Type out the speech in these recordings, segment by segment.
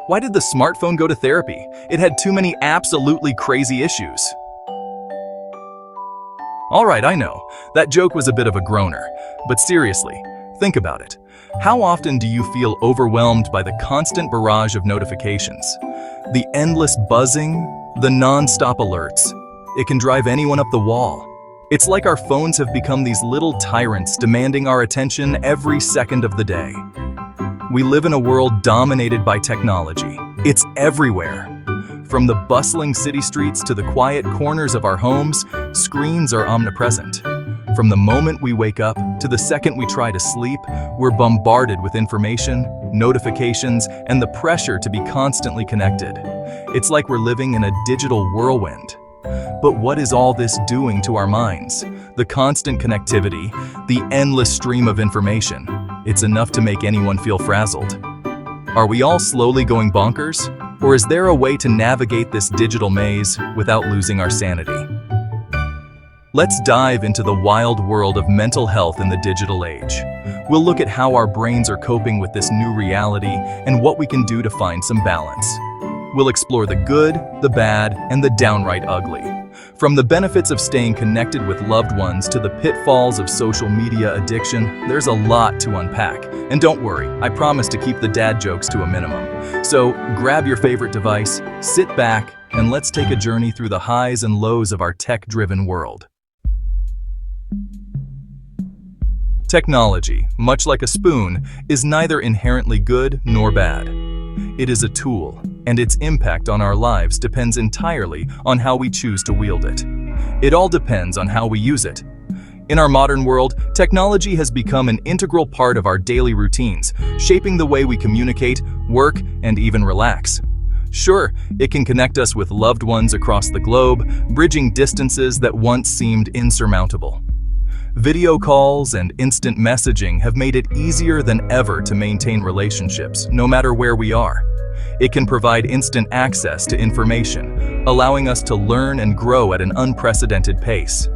Why did the smartphone go to therapy? It had too many absolutely crazy issues. Alright, I know, that joke was a bit of a groaner, but seriously, think about it. How often do you feel overwhelmed by the constant barrage of notifications? The endless buzzing, the non-stop alerts. It can drive anyone up the wall. It's like our phones have become these little tyrants demanding our attention every second of the day. We live in a world dominated by technology. It's everywhere. From the bustling city streets to the quiet corners of our homes, screens are omnipresent. From the moment we wake up to the second we try to sleep, we're bombarded with information, notifications, and the pressure to be constantly connected. It's like we're living in a digital whirlwind. But what is all this doing to our minds? The constant connectivity, the endless stream of information. It's enough to make anyone feel frazzled. Are we all slowly going bonkers? Or is there a way to navigate this digital maze without losing our sanity? Let's dive into the wild world of mental health in the digital age. We'll look at how our brains are coping with this new reality and what we can do to find some balance. We'll explore the good, the bad, and the downright ugly. From the benefits of staying connected with loved ones to the pitfalls of social media addiction, there's a lot to unpack. And don't worry, I promise to keep the dad jokes to a minimum. So grab your favorite device, sit back, and let's take a journey through the highs and lows of our tech-driven world. Technology, much like a spoon, is neither inherently good nor bad. It is a tool, and its impact on our lives depends entirely on how we choose to wield it. It all depends on how we use it. In our modern world, technology has become an integral part of our daily routines, shaping the way we communicate, work, and even relax. Sure, it can connect us with loved ones across the globe, bridging distances that once seemed insurmountable. Video calls and instant messaging have made it easier than ever to maintain relationships, no matter where we are. It can provide instant access to information, allowing us to learn and grow at an unprecedented pace.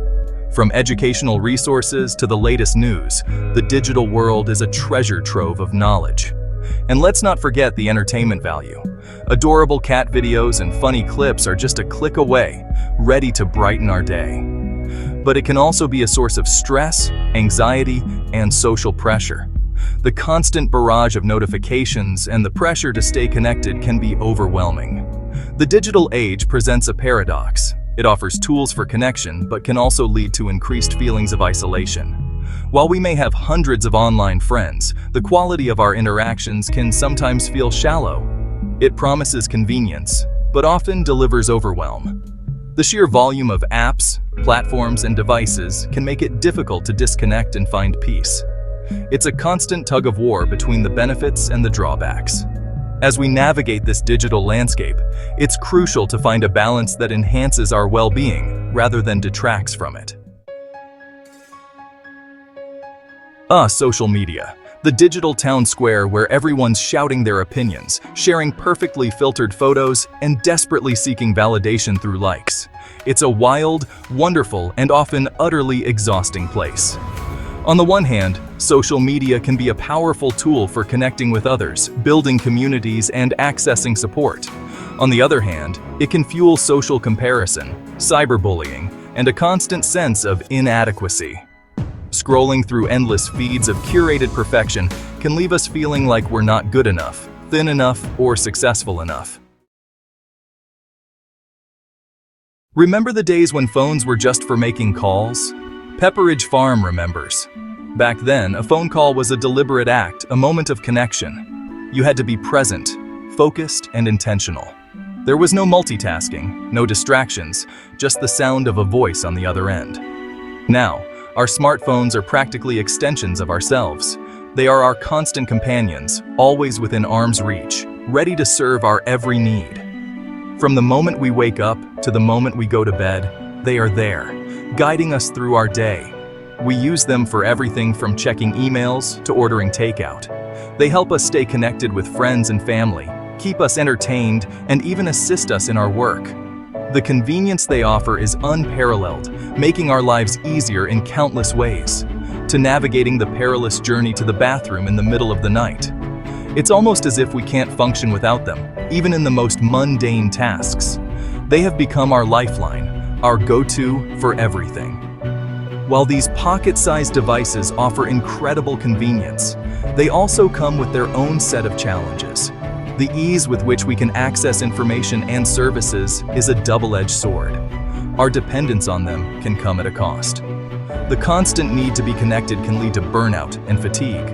From educational resources to the latest news, the digital world is a treasure trove of knowledge. And let's not forget the entertainment value. Adorable cat videos and funny clips are just a click away, ready to brighten our day. But it can also be a source of stress, anxiety, and social pressure. The constant barrage of notifications and the pressure to stay connected can be overwhelming. The digital age presents a paradox. It offers tools for connection, but can also lead to increased feelings of isolation. While we may have hundreds of online friends, the quality of our interactions can sometimes feel shallow. It promises convenience, but often delivers overwhelm. The sheer volume of apps, platforms, and devices can make it difficult to disconnect and find peace. It's a constant tug-of-war between the benefits and the drawbacks. As we navigate this digital landscape, it's crucial to find a balance that enhances our well-being rather than detracts from it. Social media. The digital town square where everyone's shouting their opinions, sharing perfectly filtered photos, and desperately seeking validation through likes. It's a wild, wonderful, and often utterly exhausting place. On the one hand, social media can be a powerful tool for connecting with others, building communities, and accessing support. On the other hand, it can fuel social comparison, cyberbullying, and a constant sense of inadequacy. Scrolling through endless feeds of curated perfection can leave us feeling like we're not good enough, thin enough, or successful enough. Remember the days when phones were just for making calls? Pepperidge Farm remembers. Back then, a phone call was a deliberate act, a moment of connection. You had to be present, focused, and intentional. There was no multitasking, no distractions, just the sound of a voice on the other end. Now, our smartphones are practically extensions of ourselves. They are our constant companions, always within arm's reach, ready to serve our every need. From the moment we wake up to the moment we go to bed, they are there, guiding us through our day. We use them for everything from checking emails to ordering takeout. They help us stay connected with friends and family, keep us entertained, and even assist us in our work. The convenience they offer is unparalleled, making our lives easier in countless ways, to navigating the perilous journey to the bathroom in the middle of the night. It's almost as if we can't function without them, even in the most mundane tasks. They have become our lifeline, our go-to for everything. While these pocket-sized devices offer incredible convenience, they also come with their own set of challenges. The ease with which we can access information and services is a double-edged sword. Our dependence on them can come at a cost. The constant need to be connected can lead to burnout and fatigue.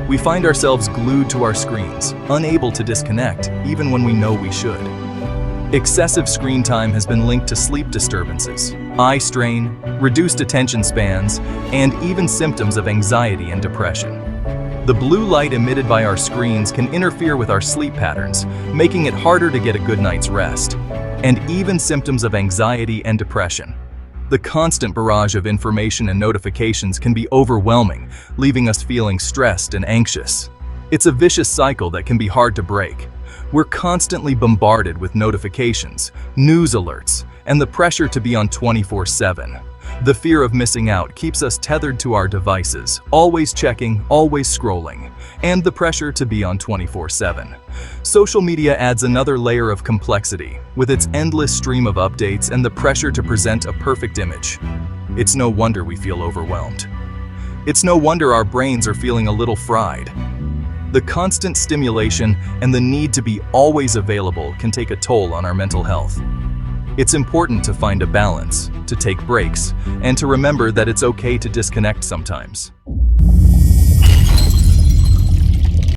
We find ourselves glued to our screens, unable to disconnect, even when we know we should. Excessive screen time has been linked to sleep disturbances, eye strain, reduced attention spans, and even symptoms of anxiety and depression. The blue light emitted by our screens can interfere with our sleep patterns, making it harder to get a good night's rest, and even symptoms of anxiety and depression. The constant barrage of information and notifications can be overwhelming, leaving us feeling stressed and anxious. It's a vicious cycle that can be hard to break. We're constantly bombarded with notifications, news alerts, and the pressure to be on 24/7. The fear of missing out keeps us tethered to our devices, always checking, always scrolling, and the pressure to be on 24/7. Social media adds another layer of complexity, with its endless stream of updates and the pressure to present a perfect image. It's no wonder we feel overwhelmed. It's no wonder our brains are feeling a little fried. The constant stimulation and the need to be always available can take a toll on our mental health. It's important to find a balance, to take breaks, and to remember that it's okay to disconnect sometimes.